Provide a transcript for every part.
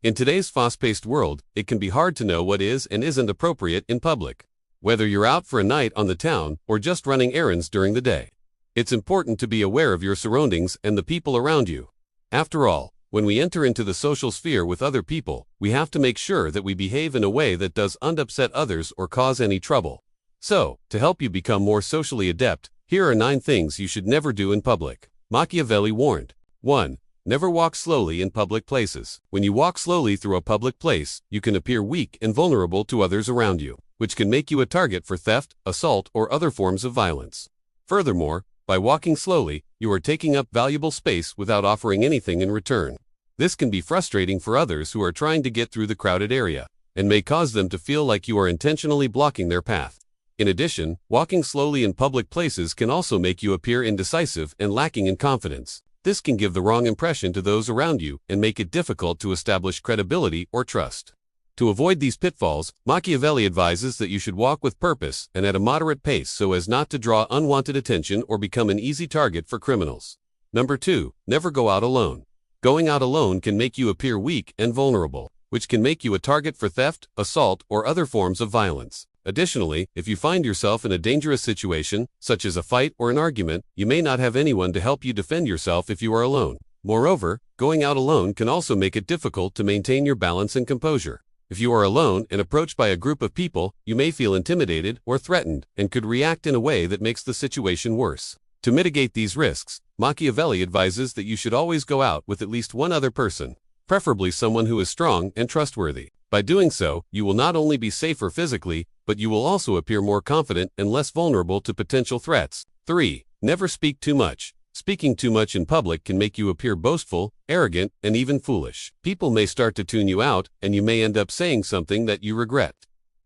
In today's fast-paced world, it can be hard to know what is and isn't appropriate in public. Whether you're out for a night on the town or just running errands during the day, it's important to be aware of your surroundings and the people around you. After all, when we enter into the social sphere with other people, we have to make sure that we behave in a way that doesn't upset others or cause any trouble. So, to help you become more socially adept, here are 9 things you should never do in public. Machiavelli warned. 1. Never walk slowly in public places. When you walk slowly through a public place, you can appear weak and vulnerable to others around you, which can make you a target for theft, assault, or other forms of violence. Furthermore, by walking slowly, you are taking up valuable space without offering anything in return. This can be frustrating for others who are trying to get through the crowded area, and may cause them to feel like you are intentionally blocking their path. In addition, walking slowly in public places can also make you appear indecisive and lacking in confidence. This can give the wrong impression to those around you and make it difficult to establish credibility or trust. To avoid these pitfalls, Machiavelli advises that you should walk with purpose and at a moderate pace so as not to draw unwanted attention or become an easy target for criminals. Number 2. Never go out alone. Going out alone can make you appear weak and vulnerable, which can make you a target for theft, assault, or other forms of violence. Additionally, if you find yourself in a dangerous situation, such as a fight or an argument, you may not have anyone to help you defend yourself if you are alone. Moreover, going out alone can also make it difficult to maintain your balance and composure. If you are alone and approached by a group of people, you may feel intimidated or threatened and could react in a way that makes the situation worse. To mitigate these risks, Machiavelli advises that you should always go out with at least one other person, preferably someone who is strong and trustworthy. By doing so, you will not only be safer physically, but you will also appear more confident and less vulnerable to potential threats. 3. Never speak too much. Speaking too much in public can make you appear boastful, arrogant, and even foolish. People may start to tune you out, and you may end up saying something that you regret.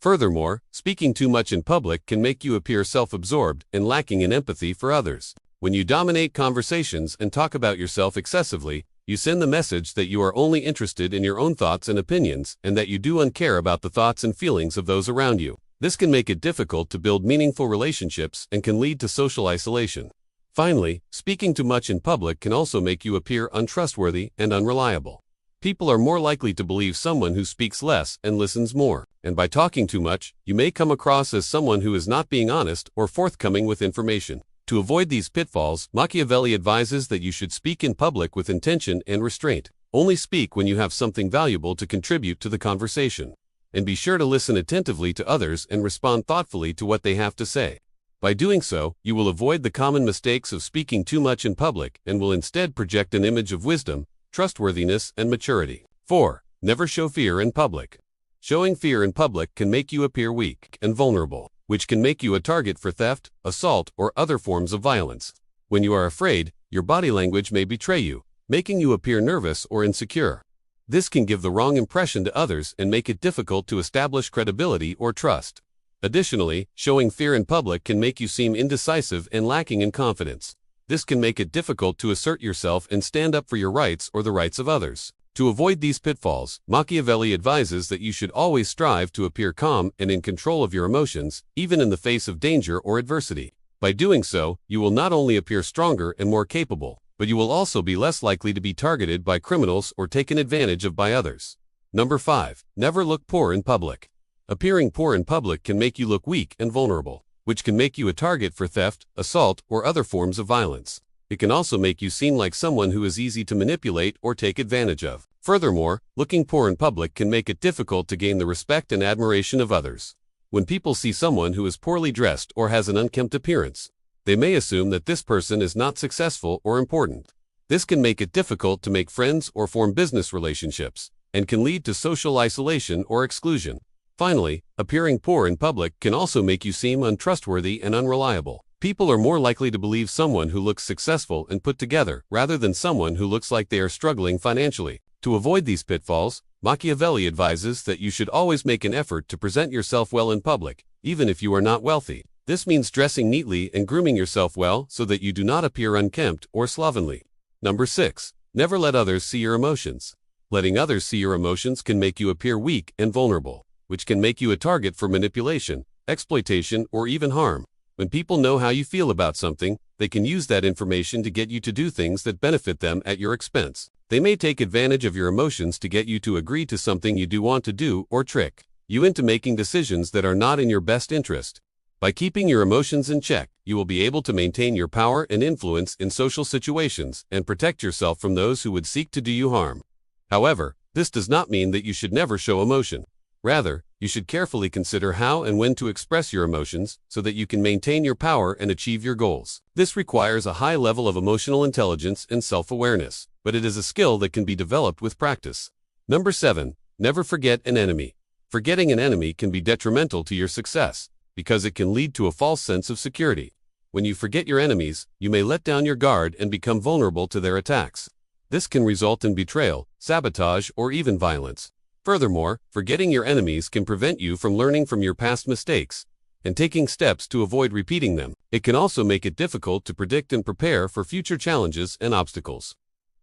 Furthermore, speaking too much in public can make you appear self-absorbed and lacking in empathy for others. When you dominate conversations and talk about yourself excessively, you send the message that you are only interested in your own thoughts and opinions and that you don't care about the thoughts and feelings of those around you. This can make it difficult to build meaningful relationships and can lead to social isolation. Finally, speaking too much in public can also make you appear untrustworthy and unreliable. People are more likely to believe someone who speaks less and listens more, and by talking too much, you may come across as someone who is not being honest or forthcoming with information. To avoid these pitfalls, Machiavelli advises that you should speak in public with intention and restraint. Only speak when you have something valuable to contribute to the conversation. And be sure to listen attentively to others and respond thoughtfully to what they have to say. By doing so, you will avoid the common mistakes of speaking too much in public and will instead project an image of wisdom, trustworthiness, and maturity. 4. Never show fear in public. Showing fear in public can make you appear weak and vulnerable, which can make you a target for theft, assault, or other forms of violence. When you are afraid, your body language may betray you, making you appear nervous or insecure. This can give the wrong impression to others and make it difficult to establish credibility or trust. Additionally, showing fear in public can make you seem indecisive and lacking in confidence. This can make it difficult to assert yourself and stand up for your rights or the rights of others. To avoid these pitfalls, Machiavelli advises that you should always strive to appear calm and in control of your emotions, even in the face of danger or adversity. By doing so, you will not only appear stronger and more capable, but you will also be less likely to be targeted by criminals or taken advantage of by others. Number 5. Never look poor in public. Appearing poor in public can make you look weak and vulnerable, which can make you a target for theft, assault, or other forms of violence. It can also make you seem like someone who is easy to manipulate or take advantage of. Furthermore, looking poor in public can make it difficult to gain the respect and admiration of others. When people see someone who is poorly dressed or has an unkempt appearance, they may assume that this person is not successful or important. This can make it difficult to make friends or form business relationships, and can lead to social isolation or exclusion. Finally, appearing poor in public can also make you seem untrustworthy and unreliable. People are more likely to believe someone who looks successful and put together rather than someone who looks like they are struggling financially. To avoid these pitfalls, Machiavelli advises that you should always make an effort to present yourself well in public, even if you are not wealthy. This means dressing neatly and grooming yourself well so that you do not appear unkempt or slovenly. Number 6. Never let others see your emotions. Letting others see your emotions can make you appear weak and vulnerable, which can make you a target for manipulation, exploitation, or even harm. When people know how you feel about something, they can use that information to get you to do things that benefit them at your expense. They may take advantage of your emotions to get you to agree to something you do want to do or trick you into making decisions that are not in your best interest. By keeping your emotions in check, you will be able to maintain your power and influence in social situations and protect yourself from those who would seek to do you harm. However, this does not mean that you should never show emotion. Rather, you should carefully consider how and when to express your emotions so that you can maintain your power and achieve your goals. This requires a high level of emotional intelligence and self-awareness, but it is a skill that can be developed with practice. Number 7. Never forget an enemy. Forgetting an enemy can be detrimental to your success, because it can lead to a false sense of security. When you forget your enemies, you may let down your guard and become vulnerable to their attacks. This can result in betrayal, sabotage, or even violence. Furthermore, forgetting your enemies can prevent you from learning from your past mistakes and taking steps to avoid repeating them. It can also make it difficult to predict and prepare for future challenges and obstacles.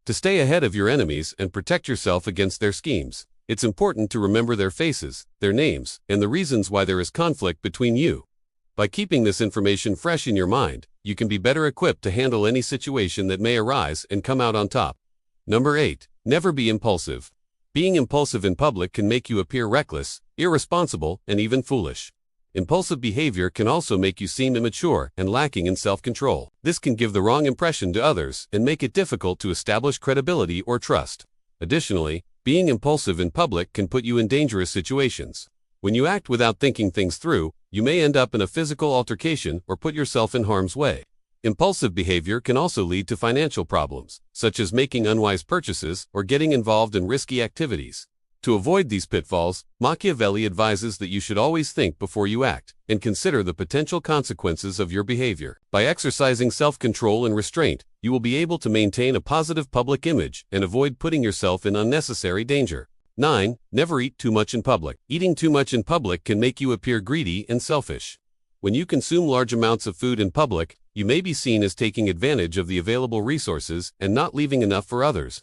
To stay ahead of your enemies and protect yourself against their schemes, it's important to remember their faces, their names, and the reasons why there is conflict between you. By keeping this information fresh in your mind, you can be better equipped to handle any situation that may arise and come out on top. Number 8. Never be impulsive. Being impulsive in public can make you appear reckless, irresponsible, and even foolish. Impulsive behavior can also make you seem immature and lacking in self-control. This can give the wrong impression to others and make it difficult to establish credibility or trust. Additionally, being impulsive in public can put you in dangerous situations. When you act without thinking things through, you may end up in a physical altercation or put yourself in harm's way. Impulsive behavior can also lead to financial problems, such as making unwise purchases or getting involved in risky activities. To avoid these pitfalls, Machiavelli advises that you should always think before you act and consider the potential consequences of your behavior. By exercising self-control and restraint, you will be able to maintain a positive public image and avoid putting yourself in unnecessary danger. 9. Never eat too much in public. Eating too much in public can make you appear greedy and selfish. When you consume large amounts of food in public, you may be seen as taking advantage of the available resources and not leaving enough for others.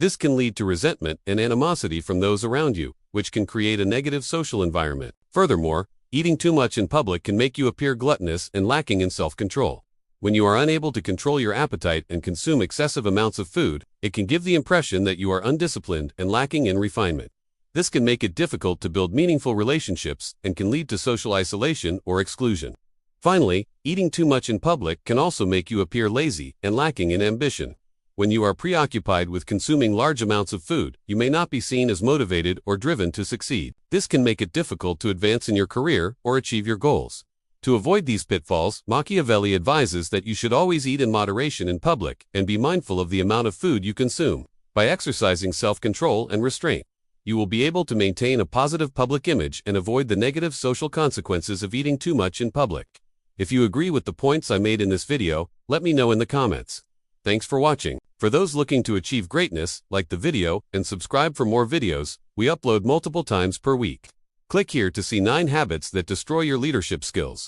This can lead to resentment and animosity from those around you, which can create a negative social environment. Furthermore, eating too much in public can make you appear gluttonous and lacking in self-control. When you are unable to control your appetite and consume excessive amounts of food, it can give the impression that you are undisciplined and lacking in refinement. This can make it difficult to build meaningful relationships and can lead to social isolation or exclusion. Finally, eating too much in public can also make you appear lazy and lacking in ambition. When you are preoccupied with consuming large amounts of food, you may not be seen as motivated or driven to succeed. This can make it difficult to advance in your career or achieve your goals. To avoid these pitfalls, Machiavelli advises that you should always eat in moderation in public and be mindful of the amount of food you consume. By exercising self-control and restraint, you will be able to maintain a positive public image and avoid the negative social consequences of eating too much in public. If you agree with the points I made in this video, let me know in the comments. Thanks for watching. For those looking to achieve greatness, like the video and subscribe for more videos. We upload multiple times per week. Click here to see 9 habits that destroy your leadership skills.